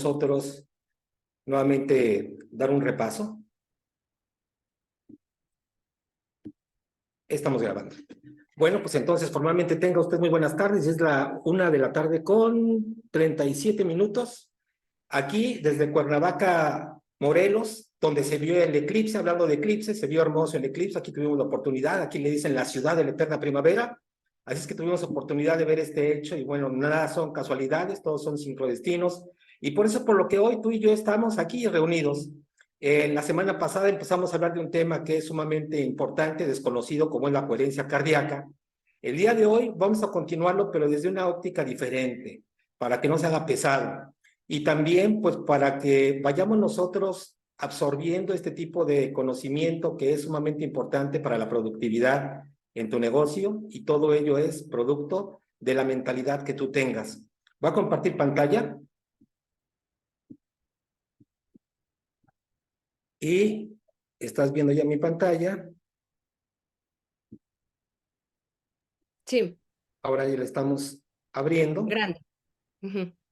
nosotros nuevamente dar un repaso. Estamos grabando. Bueno, pues entonces formalmente tenga usted muy buenas tardes. Es la 1:00 con 37 minutos. Aquí desde Cuernavaca, Morelos, donde se vio el eclipse, hablando de eclipses, se vio hermoso el eclipse. Aquí tuvimos la oportunidad, aquí le dicen la ciudad de la eterna primavera. Así es que tuvimos oportunidad de ver este hecho y bueno, nada son casualidades, todos son sincrodestinos. Y por eso, por lo que hoy tú y yo estamos aquí reunidos. La semana pasada empezamos a hablar de un tema que es sumamente importante, desconocido, como es la coherencia cardíaca. El día de hoy vamos a continuarlo, pero desde una óptica diferente, para que no se haga pesado. Y también, pues, para que vayamos nosotros absorbiendo este tipo de conocimiento que es sumamente importante para la productividad en tu negocio, y todo ello es producto de la mentalidad que tú tengas. Voy a compartir pantalla. Y estás viendo ya mi pantalla. Sí. Ahora ya la estamos abriendo. Grande.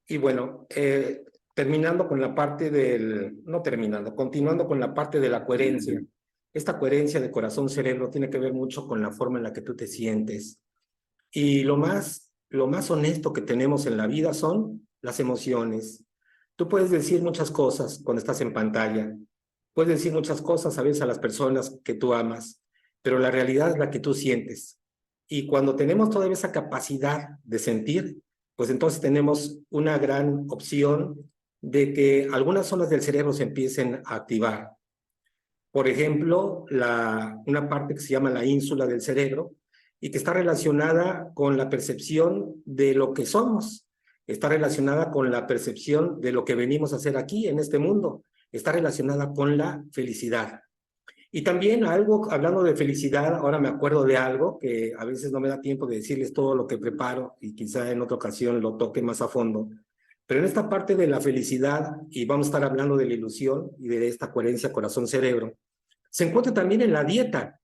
Y bueno, terminando con la parte del, no terminando, continuando con la parte de la coherencia. Esta coherencia de corazón-cerebro tiene que ver mucho con la forma en la que tú te sientes. Y lo más honesto que tenemos en la vida son las emociones. Tú puedes decir muchas cosas cuando estás en pantalla. Puedes decir muchas cosas a veces a las personas que tú amas, pero la realidad es la que tú sientes. Y cuando tenemos toda esa capacidad de sentir, pues entonces tenemos una gran opción de que algunas zonas del cerebro se empiecen a activar. Por ejemplo, una parte que se llama la ínsula del cerebro y que está relacionada con la percepción de lo que somos, está relacionada con la percepción de lo que venimos a hacer aquí en este mundo, está relacionada con la felicidad. Y también algo, hablando de felicidad, ahora me acuerdo de algo que a veces no me da tiempo de decirles todo lo que preparo y quizá en otra ocasión lo toque más a fondo. Pero en esta parte de la felicidad, y vamos a estar hablando de la ilusión y de esta coherencia corazón-cerebro, se encuentra también en la dieta,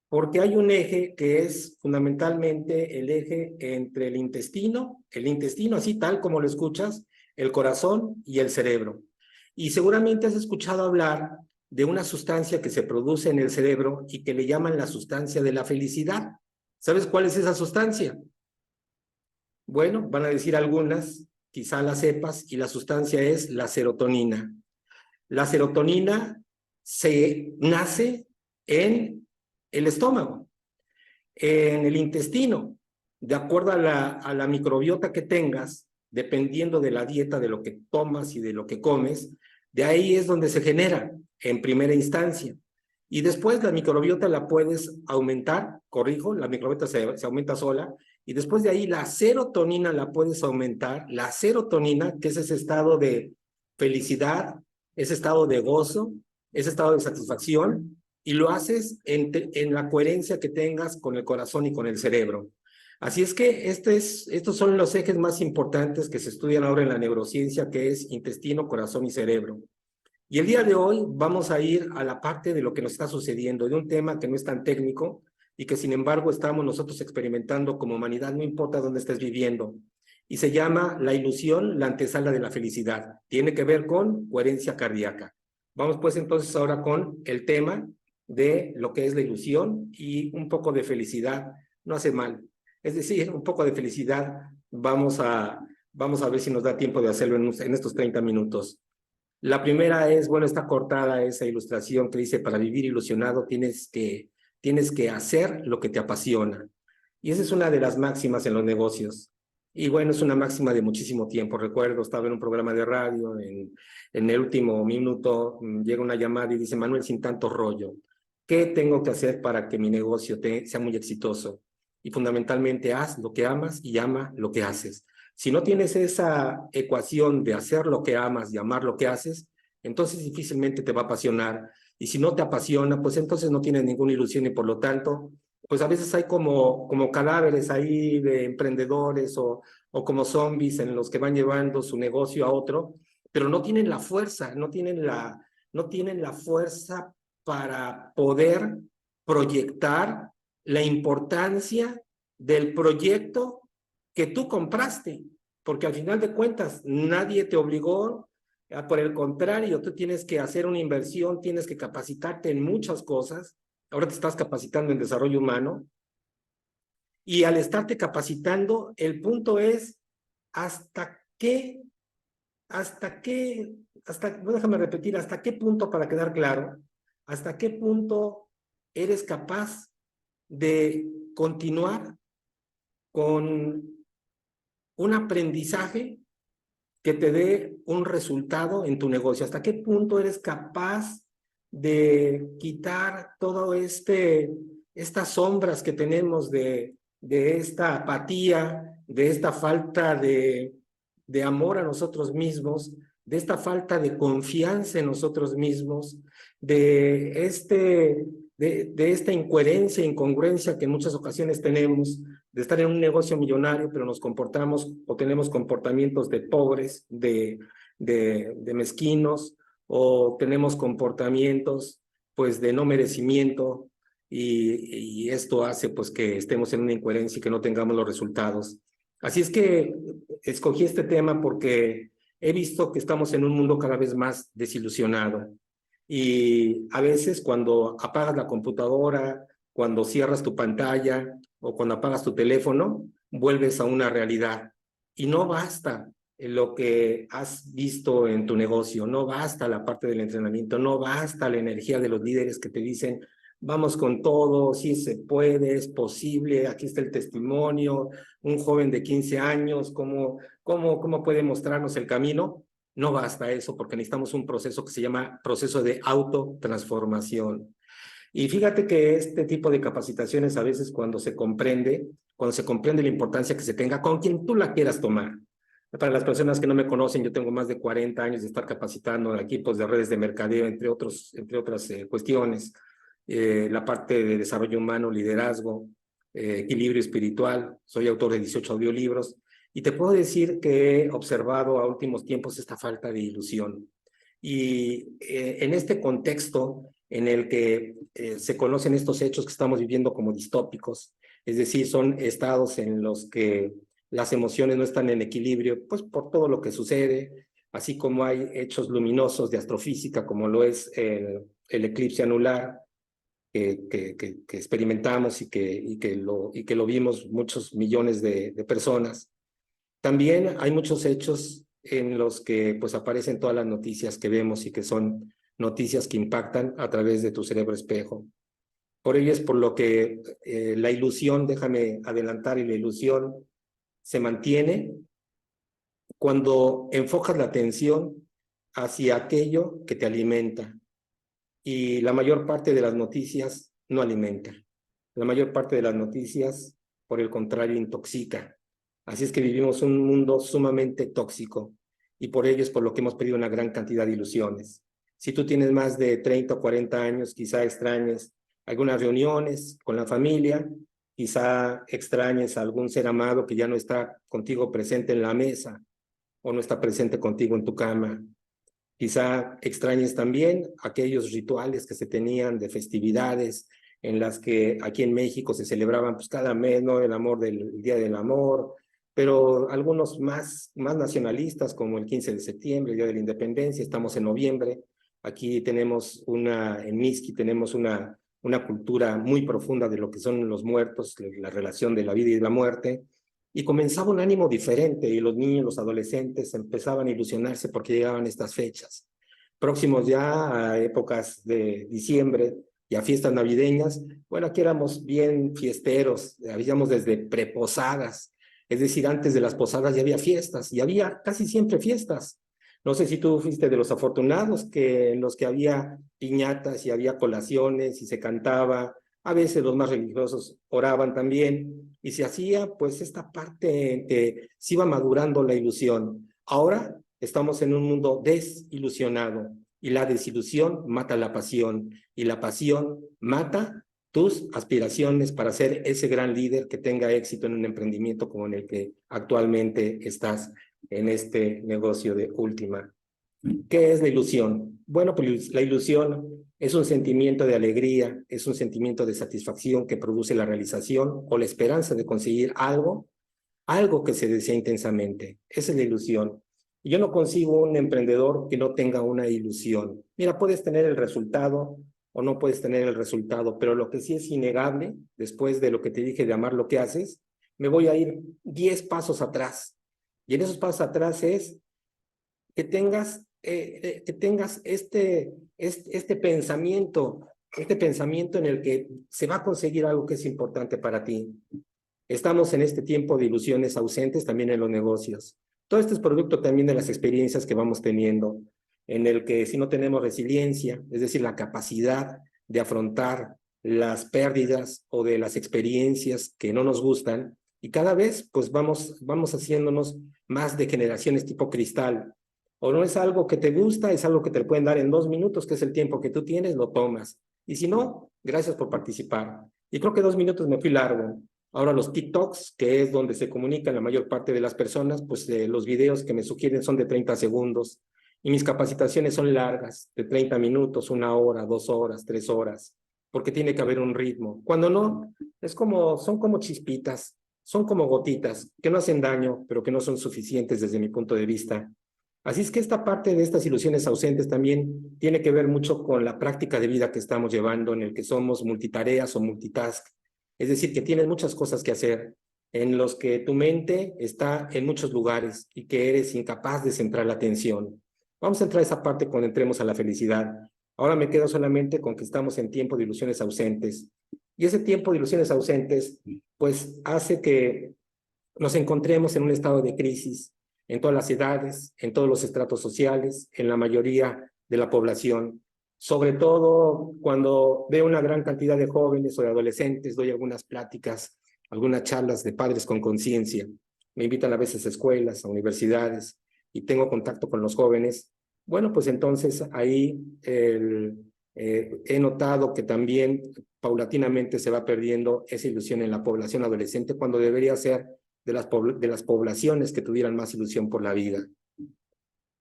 porque hay un eje que es fundamentalmente el eje entre el intestino así tal como lo escuchas, el corazón y el cerebro. Y seguramente has escuchado hablar de una sustancia que se produce en el cerebro y que le llaman la sustancia de la felicidad. ¿Sabes cuál es esa sustancia? Bueno, van a decir algunas, quizá la sepas, y la sustancia es la serotonina. La serotonina se nace en el estómago, en el intestino, de acuerdo a la microbiota que tengas, dependiendo de la dieta, de lo que tomas y de lo que comes, de ahí es donde se genera en primera instancia. Y después la microbiota la puedes aumentar, corrijo, la microbiota se aumenta sola, y después de ahí la serotonina la puedes aumentar, la serotonina, que es ese estado de felicidad, ese estado de gozo, ese estado de satisfacción, y lo haces en la coherencia que tengas con el corazón y con el cerebro. Así es que estos son los ejes más importantes que se estudian ahora en la neurociencia, que es intestino, corazón y cerebro. Y el día de hoy vamos a ir a la parte de lo que nos está sucediendo, de un tema que no es tan técnico y que sin embargo estamos nosotros experimentando como humanidad, no importa dónde estés viviendo. Y se llama la ilusión, la antesala de la felicidad. Tiene que ver con coherencia cardíaca. Vamos pues entonces ahora con el tema de lo que es la ilusión y un poco de felicidad. No hace mal. Es decir, un poco de felicidad. Vamos a ver si nos da tiempo de hacerlo en estos 30 minutos. La primera es, bueno, está cortada esa ilustración que dice, para vivir ilusionado tienes que hacer lo que te apasiona. Y esa es una de las máximas en los negocios. Y bueno, es una máxima de muchísimo tiempo. Recuerdo, estaba en un programa de radio, en el último minuto llega una llamada y dice, Manuel, sin tanto rollo, ¿qué tengo que hacer para que mi negocio sea muy exitoso? Y fundamentalmente, haz lo que amas y ama lo que haces. Si no tienes esa ecuación de hacer lo que amas y amar lo que haces, entonces difícilmente te va a apasionar. Y si no te apasiona, pues entonces no tienes ninguna ilusión y por lo tanto, pues a veces hay como cadáveres ahí de emprendedores o como zombies en los que van llevando su negocio a otro, pero no tienen la fuerza, no tienen la fuerza para poder proyectar la importancia del proyecto que tú compraste. porque al final de cuentas nadie te obligó, por el contrario, tú tienes que hacer una inversión, tienes que capacitarte en muchas cosas. Ahora te estás capacitando en desarrollo humano, y al estarte capacitando, el punto es hasta qué, no, déjame repetir, hasta qué punto, para quedar claro, hasta qué punto eres capaz de continuar con un aprendizaje que te dé un resultado en tu negocio. ¿Hasta qué punto eres capaz de quitar todo estas sombras que tenemos de esta apatía, de esta falta de amor a nosotros mismos, de esta falta de confianza en nosotros mismos, de esta incoherencia, incongruencia que en muchas ocasiones tenemos, de estar en un negocio millonario, pero nos comportamos o tenemos comportamientos de pobres, de mezquinos, o tenemos comportamientos pues de no merecimiento, y esto hace pues que estemos en una incoherencia y que no tengamos los resultados. Así es que escogí este tema porque he visto que estamos en un mundo cada vez más desilusionado, y a veces cuando apagas la computadora, cuando cierras tu pantalla o cuando apagas tu teléfono, vuelves a una realidad. Y no basta lo que has visto en tu negocio, no basta la parte del entrenamiento, no basta la energía de los líderes que te dicen, vamos con todo, sí se puede, es posible, aquí está el testimonio, un joven de 15 años, ¿cómo puede mostrarnos el camino? No basta eso, porque necesitamos un proceso que se llama proceso de autotransformación. Y fíjate que este tipo de capacitaciones a veces cuando se comprende la importancia que se tenga con quien tú la quieras tomar. Para las personas que no me conocen, yo tengo más de 40 años de estar capacitando a equipos de redes de mercadeo, entre otras cuestiones, la parte de desarrollo humano, liderazgo, equilibrio espiritual. Soy autor de 18 audiolibros, y te puedo decir que he observado a últimos tiempos esta falta de ilusión. Y en este contexto en el que se conocen estos hechos que estamos viviendo como distópicos, es decir, son estados en los que las emociones no están en equilibrio, pues por todo lo que sucede, así como hay hechos luminosos de astrofísica, como lo es el eclipse anular que experimentamos y que lo vimos muchos millones de personas. También hay muchos hechos en los que pues aparecen todas las noticias que vemos y que son noticias que impactan a través de tu cerebro espejo. Por ello es por lo que la ilusión, déjame adelantar, y la ilusión se mantiene cuando enfocas la atención hacia aquello que te alimenta. Y la mayor parte de las noticias no alimenta. La mayor parte de las noticias, por el contrario, intoxica. Así es que vivimos un mundo sumamente tóxico, y por ello es por lo que hemos perdido una gran cantidad de ilusiones. Si tú tienes más de 30 o 40 años, quizá extrañes algunas reuniones con la familia, quizá extrañes a algún ser amado que ya no está contigo presente en la mesa o no está presente contigo en tu cama. Quizá extrañes también aquellos rituales que se tenían de festividades en las que aquí en México se celebraban pues cada mes, ¿no? El amor el Día del Amor, pero algunos más nacionalistas, como el 15 de septiembre, el Día de la Independencia. Estamos en noviembre. Aquí tenemos en Mixqui tenemos una cultura muy profunda de lo que son los muertos, la relación de la vida y la muerte. Y comenzaba un ánimo diferente, y los niños, los adolescentes empezaban a ilusionarse porque llegaban estas fechas. Próximos ya a épocas de diciembre y a fiestas navideñas, bueno, aquí éramos bien fiesteros, habíamos desde preposadas, es decir, antes de las posadas ya había fiestas, y había casi siempre fiestas. No sé si tú fuiste de los afortunados en los que había piñatas y había colaciones y se cantaba. A veces los más religiosos oraban también, y se hacía pues esta parte que se iba madurando la ilusión. Ahora estamos en un mundo desilusionado, y la desilusión mata la pasión, y la pasión mata tus aspiraciones para ser ese gran líder que tenga éxito en un emprendimiento como en el que actualmente estás, en este negocio de Última. ¿Qué es la ilusión? Bueno, pues la ilusión es un sentimiento de alegría, es un sentimiento de satisfacción que produce la realización o la esperanza de conseguir algo algo que se desea intensamente. Esa es la ilusión. Y yo no consigo un emprendedor que no tenga una ilusión. Mira, puedes tener el resultado o no puedes tener el resultado, pero lo que sí es innegable, después de lo que te dije de amar lo que haces, me voy a ir 10 pasos atrás. Y en esos pasos atrás es que tengas este pensamiento en el que se va a conseguir algo que es importante para ti. Estamos en este tiempo de ilusiones ausentes también en los negocios. Todo esto es producto también de las experiencias que vamos teniendo, en el que si no tenemos resiliencia, es decir, la capacidad de afrontar las pérdidas o de las experiencias que no nos gustan, y cada vez pues vamos haciéndonos más de generaciones tipo cristal. O no es algo que te gusta, es algo que te pueden dar en 2 minutos, que es el tiempo que tú tienes, lo tomas. Y si no, gracias por participar. Y creo que 2 minutos me fui largo. Ahora los TikToks, que es donde se comunican la mayor parte de las personas, pues los videos que me sugieren son de 30 segundos y mis capacitaciones son largas, de 30 minutos, 1 hora, 2 horas, 3 horas, porque tiene que haber un ritmo. Cuando no, son como chispitas, son como gotitas que no hacen daño, pero que no son suficientes desde mi punto de vista. Así es que esta parte de estas ilusiones ausentes también tiene que ver mucho con la práctica de vida que estamos llevando, en el que somos multitareas o multitask. Es decir, que tienes muchas cosas que hacer, en los que tu mente está en muchos lugares y que eres incapaz de centrar la atención. Vamos a entrar a esa parte cuando entremos a la felicidad. Ahora me quedo solamente con que estamos en tiempo de ilusiones ausentes. Y ese tiempo de ilusiones ausentes, pues hace que nos encontremos en un estado de crisis en todas las edades, en todos los estratos sociales, en la mayoría de la población. Sobre todo cuando veo una gran cantidad de jóvenes o de adolescentes, doy algunas pláticas, algunas charlas de padres con conciencia. Me invitan a veces a escuelas, a universidades y tengo contacto con los jóvenes. Bueno, pues entonces ahí he notado que también paulatinamente se va perdiendo esa ilusión en la población adolescente cuando debería ser de las poblaciones que tuvieran más ilusión por la vida.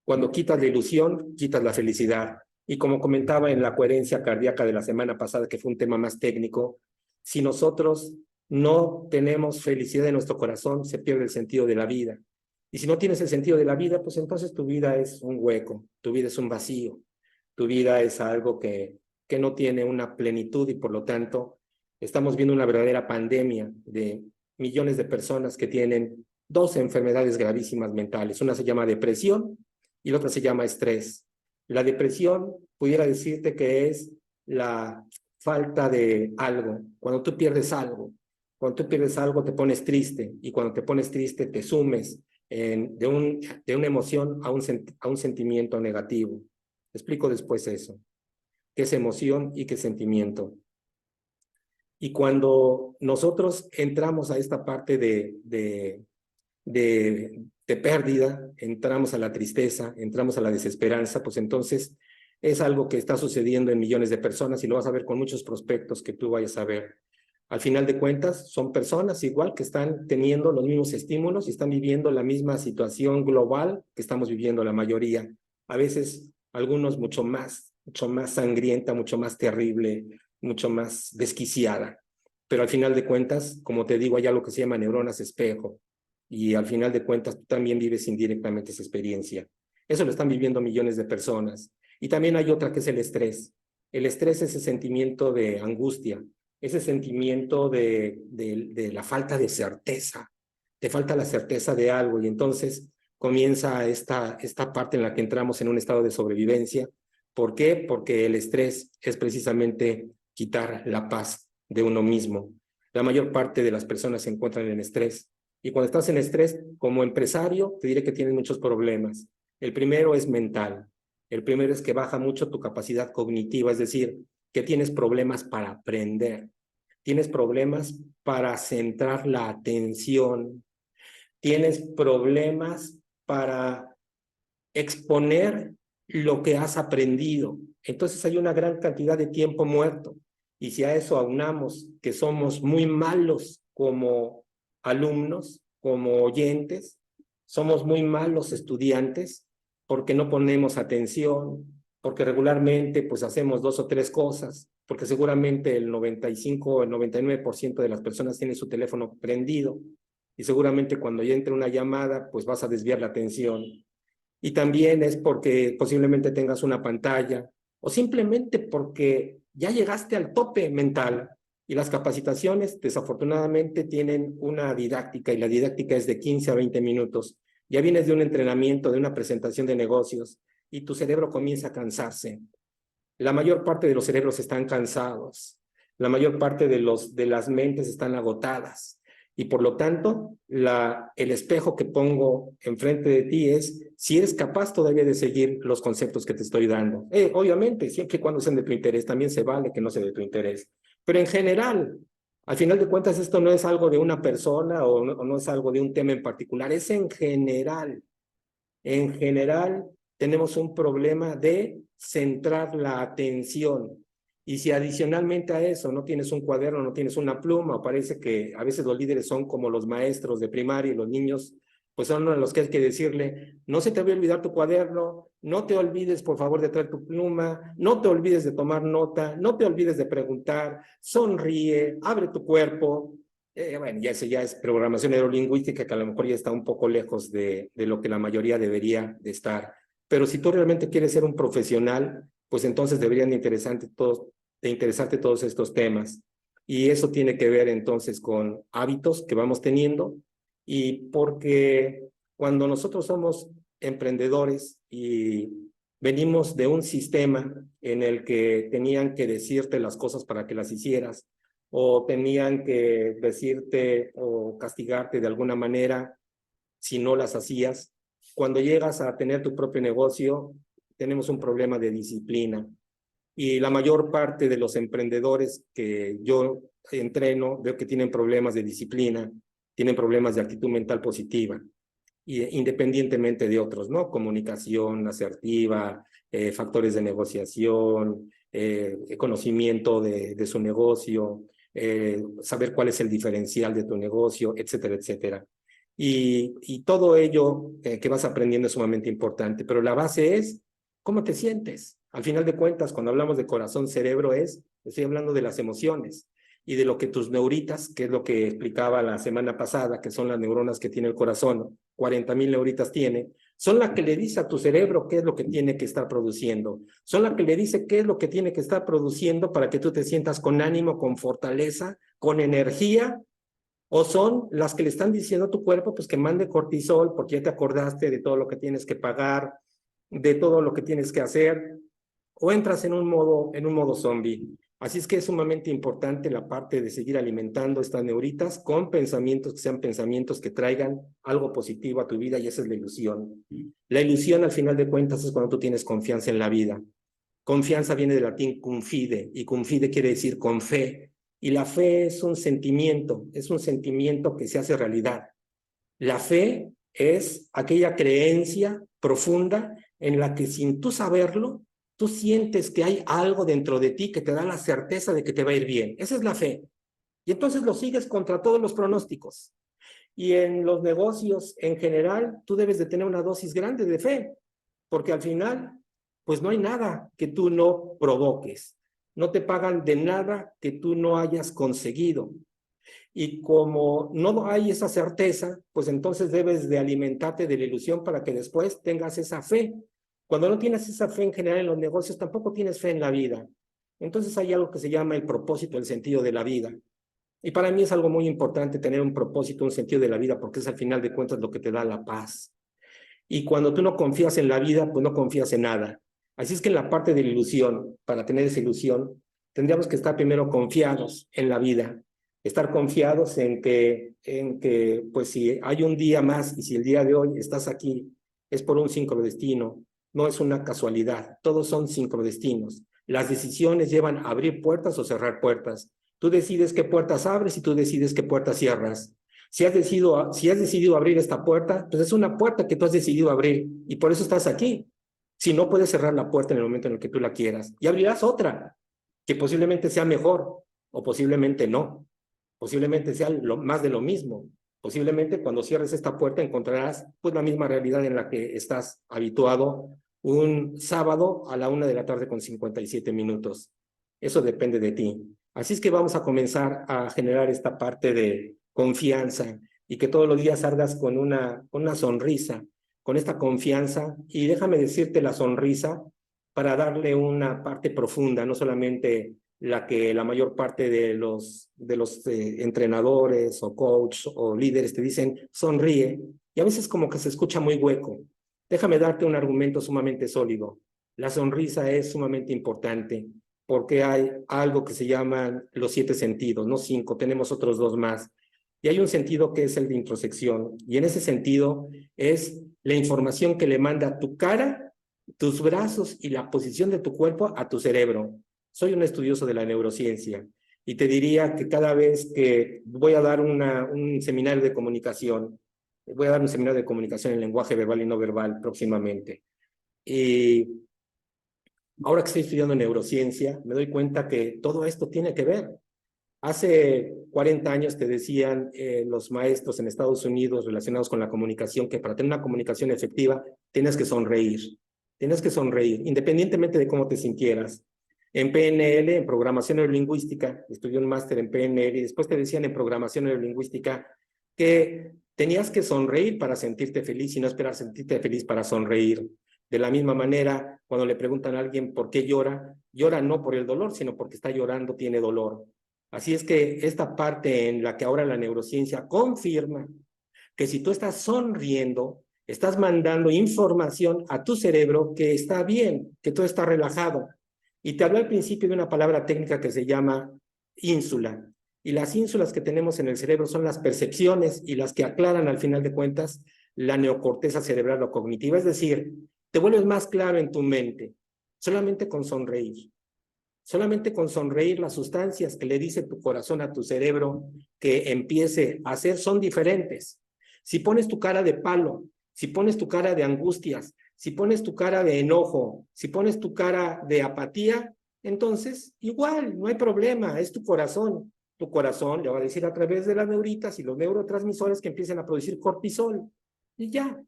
Cuando quitas la ilusión, quitas la felicidad. Y como comentaba en la coherencia cardíaca de la semana pasada, que fue un tema más técnico, si nosotros no tenemos felicidad en nuestro corazón, se pierde el sentido de la vida. Y si no tienes el sentido de la vida, pues entonces tu vida es un hueco, tu vida es un vacío, tu vida es algo que no tiene una plenitud y por lo tanto estamos viendo una verdadera pandemia de millones de personas que tienen 2 enfermedades gravísimas mentales. Una se llama depresión y la otra se llama estrés. La depresión pudiera decirte que es la falta de algo. Cuando tú pierdes algo te pones triste y cuando te pones triste te sumes de una emoción a un sentimiento negativo. Explico después eso. ¿Qué es emoción y qué es sentimiento? Y cuando nosotros entramos a esta parte de pérdida, entramos a la tristeza, entramos a la desesperanza, pues entonces es algo que está sucediendo en millones de personas y lo vas a ver con muchos prospectos que tú vayas a ver. Al final de cuentas, son personas igual que están teniendo los mismos estímulos y están viviendo la misma situación global que estamos viviendo la mayoría. A veces algunos mucho más sangrienta, mucho más terrible, mucho más desquiciada. Pero al final de cuentas, como te digo, hay algo que se llama neuronas espejo. Y al final de cuentas, tú también vives indirectamente esa experiencia. Eso lo están viviendo millones de personas. Y también hay otra que es el estrés. El estrés es ese sentimiento de angustia, ese sentimiento de la falta de certeza. Te falta la certeza de algo y entonces comienza esta parte en la que entramos en un estado de sobrevivencia. ¿Por qué? Porque el estrés es precisamente quitar la paz de uno mismo. La mayor parte de las personas se encuentran en estrés. Y cuando estás en estrés, como empresario, te diré que tienes muchos problemas. El primero es mental. El primero es que baja mucho tu capacidad cognitiva, es decir, que tienes problemas para aprender, tienes problemas para centrar la atención, tienes problemas para exponer lo que has aprendido. Entonces hay una gran cantidad de tiempo muerto. Y si a eso aunamos que somos muy malos como alumnos, como oyentes, somos muy malos estudiantes porque no ponemos atención, porque regularmente pues hacemos 2 o 3 cosas, porque seguramente el 95 o el 99% de las personas tienen su teléfono prendido y seguramente cuando ya entre una llamada, pues vas a desviar la atención. Y también es porque posiblemente tengas una pantalla o simplemente porque ya llegaste al tope mental y las capacitaciones desafortunadamente tienen una didáctica y la didáctica es de 15 a 20 minutos. Ya vienes de un entrenamiento, de una presentación de negocios y tu cerebro comienza a cansarse. La mayor parte de los cerebros están cansados, la mayor parte de las mentes están agotadas y por lo tanto el espejo que pongo enfrente de ti es si eres capaz todavía de seguir los conceptos que te estoy dando. Obviamente, siempre y cuando sean de tu interés, también se vale que no sea de tu interés, pero en general, al final de cuentas esto no es algo de una persona o no es algo de un tema en particular, es en general. En general, tenemos un problema de centrar la atención. Y si adicionalmente a eso no tienes un cuaderno, no tienes una pluma, parece que a veces los líderes son como los maestros de primaria y los niños, pues son los que hay que decirle, no se te va a olvidar tu cuaderno, no te olvides por favor de traer tu pluma, no te olvides de tomar nota, no te olvides de preguntar, sonríe, abre tu cuerpo. Bueno, ya eso ya es programación neurolingüística que a lo mejor ya está un poco lejos de lo que la mayoría debería de estar. Pero si tú realmente quieres ser un profesional, pues entonces deberían de interesarte todos estos temas. Y eso tiene que ver entonces con hábitos que vamos teniendo y porque cuando nosotros somos emprendedores y venimos de un sistema en el que tenían que decirte las cosas para que las hicieras, o tenían que decirte o castigarte de alguna manera si no las hacías. Cuando llegas a tener tu propio negocio, tenemos un problema de disciplina. Y la mayor parte de los emprendedores que yo entreno, veo que tienen problemas de disciplina, tienen problemas de actitud mental positiva, independientemente de otros, ¿no? Comunicación asertiva, factores de negociación, conocimiento de su negocio, saber cuál es el diferencial de tu negocio, etcétera, etcétera. Y todo ello que vas aprendiendo es sumamente importante, pero la base es cómo te sientes. Al final de cuentas, cuando hablamos de corazón-cerebro estoy hablando de las emociones y de lo que tus neuritas, que es lo que explicaba la semana pasada, que son las neuronas que tiene el corazón, 40,000 neuritas tiene, son las que le dice a tu cerebro qué es lo que tiene que estar produciendo, son las que le dice qué es lo que tiene que estar produciendo para que tú te sientas con ánimo, con fortaleza, con energía, o son las que le están diciendo a tu cuerpo pues que mande cortisol porque ya te acordaste de todo lo que tienes que pagar, de todo lo que tienes que hacer, o entras en un modo zombie. Así es que es sumamente importante la parte de seguir alimentando estas neuritas con pensamientos que sean pensamientos que traigan algo positivo a tu vida y esa es la ilusión. La ilusión al final de cuentas es cuando tú tienes confianza en la vida. Confianza viene del latín confide y confide quiere decir con fe. Y la fe es un sentimiento que se hace realidad. La fe es aquella creencia profunda en la que sin tú saberlo, tú sientes que hay algo dentro de ti que te da la certeza de que te va a ir bien. Esa es la fe. Y entonces lo sigues contra todos los pronósticos. Y en los negocios en general, tú debes de tener una dosis grande de fe, porque al final, pues no hay nada que tú no provoques. No te pagan de nada que tú no hayas conseguido. Y como no hay esa certeza, pues entonces debes de alimentarte de la ilusión para que después tengas esa fe. Cuando no tienes esa fe en general en los negocios, tampoco tienes fe en la vida. Entonces hay algo que se llama el propósito, el sentido de la vida. Y para mí es algo muy importante tener un propósito, un sentido de la vida, porque es al final de cuentas lo que te da la paz. Y cuando tú no confías en la vida, pues no confías en nada. Así es que en la parte de la ilusión, para tener esa ilusión, tendríamos que estar primero confiados en la vida, estar confiados en que, pues si hay un día más y si el día de hoy estás aquí, es por un sincrodestino, no es una casualidad, todos son sincrodestinos. Las decisiones llevan a abrir puertas o cerrar puertas. Tú decides qué puertas abres y tú decides qué puertas cierras. Si has decidido abrir esta puerta, pues es una puerta que tú has decidido abrir y por eso estás aquí. Si no, puedes cerrar la puerta en el momento en el que tú la quieras y abrirás otra que posiblemente sea mejor o posiblemente no. Posiblemente sea más de lo mismo. Posiblemente cuando cierres esta puerta encontrarás pues la misma realidad en la que estás habituado un sábado a la 1:00 p.m. con 57 minutos. Eso depende de ti. Así es que vamos a comenzar a generar esta parte de confianza, y que todos los días salgas con una sonrisa, con esta confianza. Y déjame decirte la sonrisa para darle una parte profunda, no solamente la que la mayor parte de los entrenadores o coach o líderes te dicen, sonríe, y a veces como que se escucha muy hueco. Déjame darte un argumento sumamente sólido. La sonrisa es sumamente importante porque hay algo que se llaman los 7 sentidos, no 5, tenemos otros 2 más. Y hay un sentido que es el de introspección, y en ese sentido es la información que le manda tu cara, tus brazos y la posición de tu cuerpo a tu cerebro. Soy un estudioso de la neurociencia y te diría que cada vez que voy a dar un seminario de comunicación, voy a dar un seminario de comunicación en lenguaje verbal y no verbal próximamente. Y ahora que estoy estudiando neurociencia, me doy cuenta que todo esto tiene que ver. Hace 40 años te decían los maestros en Estados Unidos relacionados con la comunicación que para tener una comunicación efectiva tienes que sonreír. Tienes que sonreír, independientemente de cómo te sintieras. En PNL, en programación neurolingüística, estudié un máster en PNL y después te decían en programación neurolingüística que tenías que sonreír para sentirte feliz y no esperar sentirte feliz para sonreír. De la misma manera, cuando le preguntan a alguien por qué llora, llora no por el dolor, sino porque está llorando, tiene dolor. Así es que esta parte en la que ahora la neurociencia confirma que si tú estás sonriendo, estás mandando información a tu cerebro que está bien, que todo está relajado. Y te hablé al principio de una palabra técnica que se llama ínsula. Y las ínsulas que tenemos en el cerebro son las percepciones y las que aclaran al final de cuentas la neocorteza cerebral o cognitiva. Es decir, te vuelves más claro en tu mente, solamente con sonreír. Solamente con sonreír, las sustancias que le dice tu corazón a tu cerebro que empiece a hacer son diferentes. Si pones tu cara de palo, si pones tu cara de angustias, si pones tu cara de enojo, si pones tu cara de apatía, entonces igual, no hay problema, es tu corazón. Tu corazón le va a decir a través de las neuritas y los neurotransmisores que empiecen a producir cortisol. Y ya.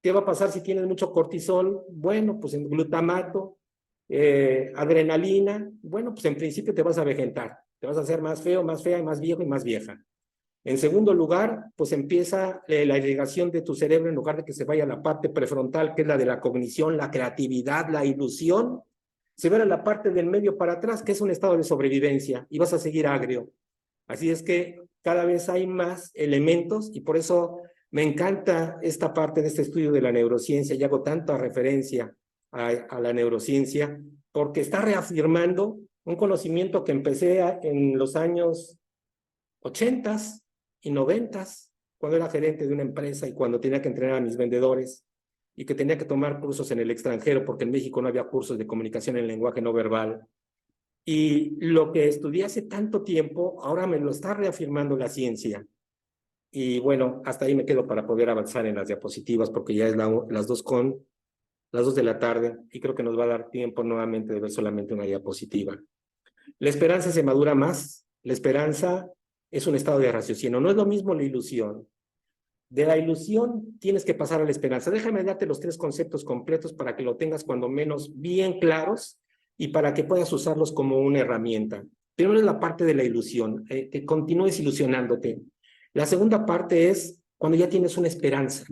¿Qué va a pasar si tienes mucho cortisol? Bueno, pues en glutamato, adrenalina, bueno, pues en principio te vas a vegetar, te vas a hacer más feo, más fea, más viejo y más vieja. En segundo lugar, pues empieza la irrigación de tu cerebro en lugar de que se vaya a la parte prefrontal, que es la de la cognición, la creatividad, la ilusión, se va a la parte del medio para atrás, que es un estado de sobrevivencia, y vas a seguir agrio. Así es que cada vez hay más elementos y por eso me encanta esta parte de este estudio de la neurociencia y hago tanta referencia a la neurociencia porque está reafirmando un conocimiento que empecé en los años 80s y 90s, cuando era gerente de una empresa y cuando tenía que entrenar a mis vendedores y que tenía que tomar cursos en el extranjero porque en México no había cursos de comunicación en lenguaje no verbal. Y lo que estudié hace tanto tiempo, ahora me lo está reafirmando la ciencia. Y bueno, hasta ahí me quedo para poder avanzar en las diapositivas, porque ya es las 2 de la tarde, y creo que nos va a dar tiempo nuevamente de ver solamente una diapositiva. La esperanza se madura más. La esperanza es un estado de raciocinio. No es lo mismo la ilusión. De la ilusión tienes que pasar a la esperanza. Déjame darte los 3 conceptos completos para que lo tengas cuando menos bien claros y para que puedas usarlos como una herramienta. Primero es la parte de la ilusión, que continúes ilusionándote. La segunda parte es cuando ya tienes una esperanza.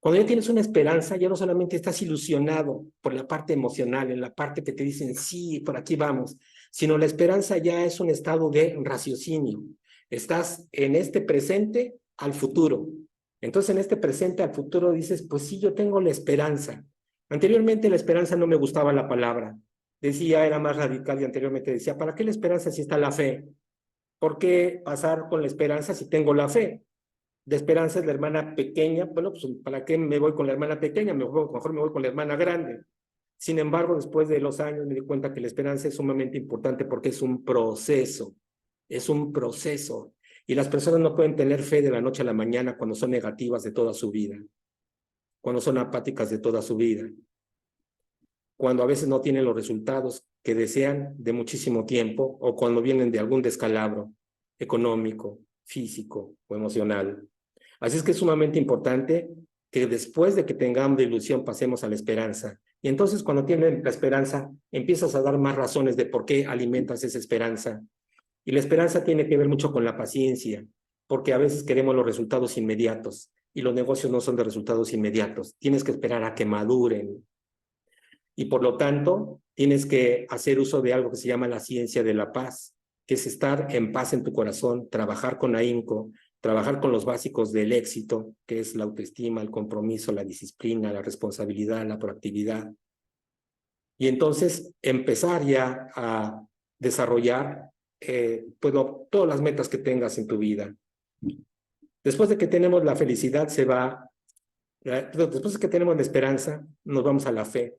Cuando ya tienes una esperanza, ya no solamente estás ilusionado por la parte emocional, en la parte que te dicen, sí, por aquí vamos, sino la esperanza ya es un estado de raciocinio. Estás en este presente al futuro. Entonces, en este presente al futuro dices, pues sí, yo tengo la esperanza. Anteriormente la esperanza no me gustaba la palabra. Decía, era más radical y anteriormente decía, ¿para qué la esperanza si está la fe? ¿Por qué pasar con la esperanza si tengo la fe? De esperanza es la hermana pequeña. Bueno, pues ¿para qué me voy con la hermana pequeña? Mejor me voy con la hermana grande. Sin embargo, después de los años me di cuenta que la esperanza es sumamente importante porque es un proceso. Es un proceso. Y las personas no pueden tener fe de la noche a la mañana cuando son negativas de toda su vida, cuando son apáticas de toda su vida, cuando a veces no tienen los resultados que desean de muchísimo tiempo o cuando vienen de algún descalabro económico, físico o emocional. Así es que es sumamente importante que después de que tengamos la ilusión pasemos a la esperanza. Y entonces cuando tienes la esperanza, empiezas a dar más razones de por qué alimentas esa esperanza. Y la esperanza tiene que ver mucho con la paciencia, porque a veces queremos los resultados inmediatos y los negocios no son de resultados inmediatos. Tienes que esperar a que maduren y por lo tanto tienes que hacer uso de algo que se llama la ciencia de la paz, que es estar en paz en tu corazón, trabajar con ahínco, trabajar con los básicos del éxito, que es la autoestima, el compromiso, la disciplina, la responsabilidad, la proactividad. Y entonces empezar ya a desarrollar pues todas las metas que tengas en tu vida. Después de que tenemos la felicidad, después de que tenemos la esperanza, nos vamos a la fe.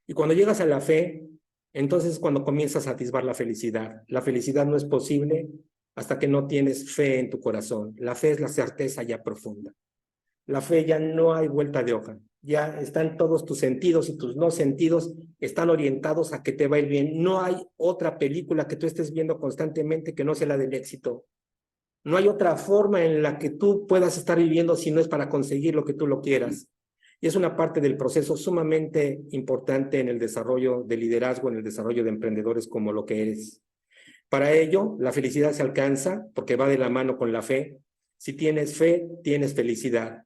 Y cuando llegas a la fe, entonces es cuando comienzas a atisbar la felicidad. La felicidad no es posible hasta que no tienes fe en tu corazón. La fe es la certeza ya profunda. La fe ya no hay vuelta de hoja. Ya están todos tus sentidos y tus no sentidos están orientados a que te va a ir bien. No hay otra película que tú estés viendo constantemente que no sea la del éxito. No hay otra forma en la que tú puedas estar viviendo si no es para conseguir lo que tú lo quieras. Y es una parte del proceso sumamente importante en el desarrollo de liderazgo, en el desarrollo de emprendedores como lo que eres. Para ello, la felicidad se alcanza porque va de la mano con la fe. Si tienes fe, tienes felicidad.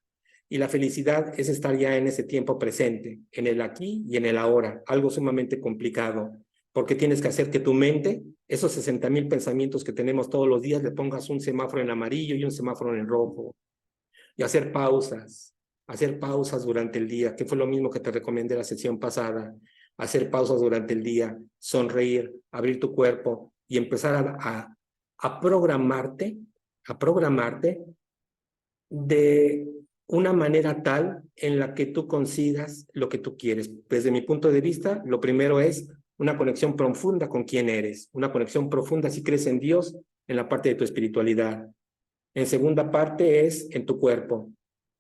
Y la felicidad es estar ya en ese tiempo presente, en el aquí y en el ahora, algo sumamente complicado, porque tienes que hacer que tu mente, esos 60,000 pensamientos que tenemos todos los días, le pongas un semáforo en amarillo y un semáforo en rojo, y hacer pausas durante el día, que fue lo mismo que te recomendé la sesión pasada, hacer pausas durante el día, sonreír, abrir tu cuerpo y empezar a programarte de una manera tal en la que tú consigas lo que tú quieres. Desde mi punto de vista, lo primero es una conexión profunda con quién eres, una conexión profunda si crees en Dios, en la parte de tu espiritualidad. En segunda parte es en tu cuerpo,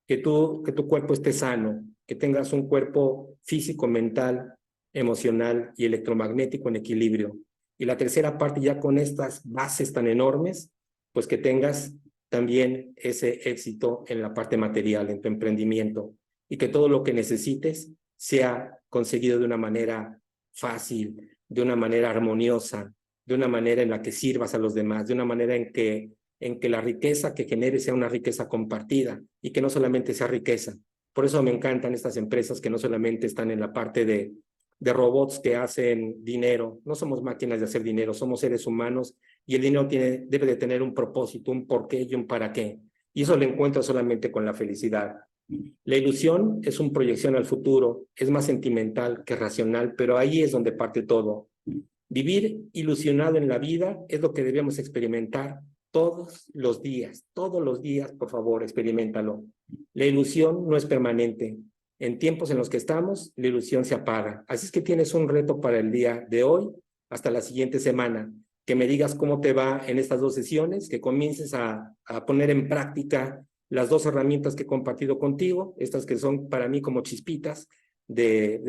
que tu cuerpo esté sano, que tengas un cuerpo físico, mental, emocional y electromagnético en equilibrio. Y la tercera parte, ya con estas bases tan enormes, pues que tengas también ese éxito en la parte material, en tu emprendimiento, y que todo lo que necesites sea conseguido de una manera fácil, de una manera armoniosa, de una manera en la que sirvas a los demás, de una manera en que la riqueza que genere sea una riqueza compartida y que no solamente sea riqueza. Por eso me encantan estas empresas que no solamente están en la parte de robots que hacen dinero. No somos máquinas de hacer dinero, somos seres humanos y el dinero debe de tener un propósito, un porqué y un para qué. Y eso lo encuentro solamente con la felicidad. La ilusión es una proyección al futuro, es más sentimental que racional, pero ahí es donde parte todo. Vivir ilusionado en la vida es lo que debemos experimentar todos los días, por favor, experiméntalo. La ilusión no es permanente. En tiempos en los que estamos, la ilusión se apaga. Así es que tienes un reto para el día de hoy hasta la siguiente semana. Que me digas cómo te va en estas 2 sesiones, que comiences a poner en práctica las 2 herramientas que he compartido contigo, estas que son para mí como chispitas de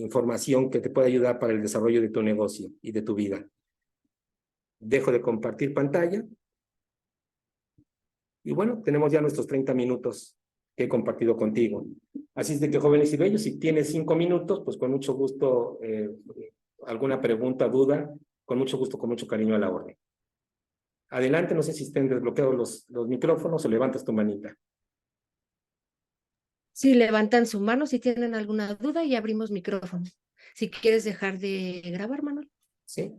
información que te puede ayudar para el desarrollo de tu negocio y de tu vida. Dejo de compartir pantalla. Y bueno, tenemos ya nuestros 30 minutos que he compartido contigo. Así es de que, jóvenes y bellos, si tienes 5 minutos, pues con mucho gusto, alguna pregunta, duda, con mucho gusto, con mucho cariño a la orden. Adelante, no sé si estén desbloqueados los micrófonos o levantas tu manita. Sí, levantan su mano si tienen alguna duda y abrimos micrófono. Si quieres dejar de grabar, Manuel. ¿Sí?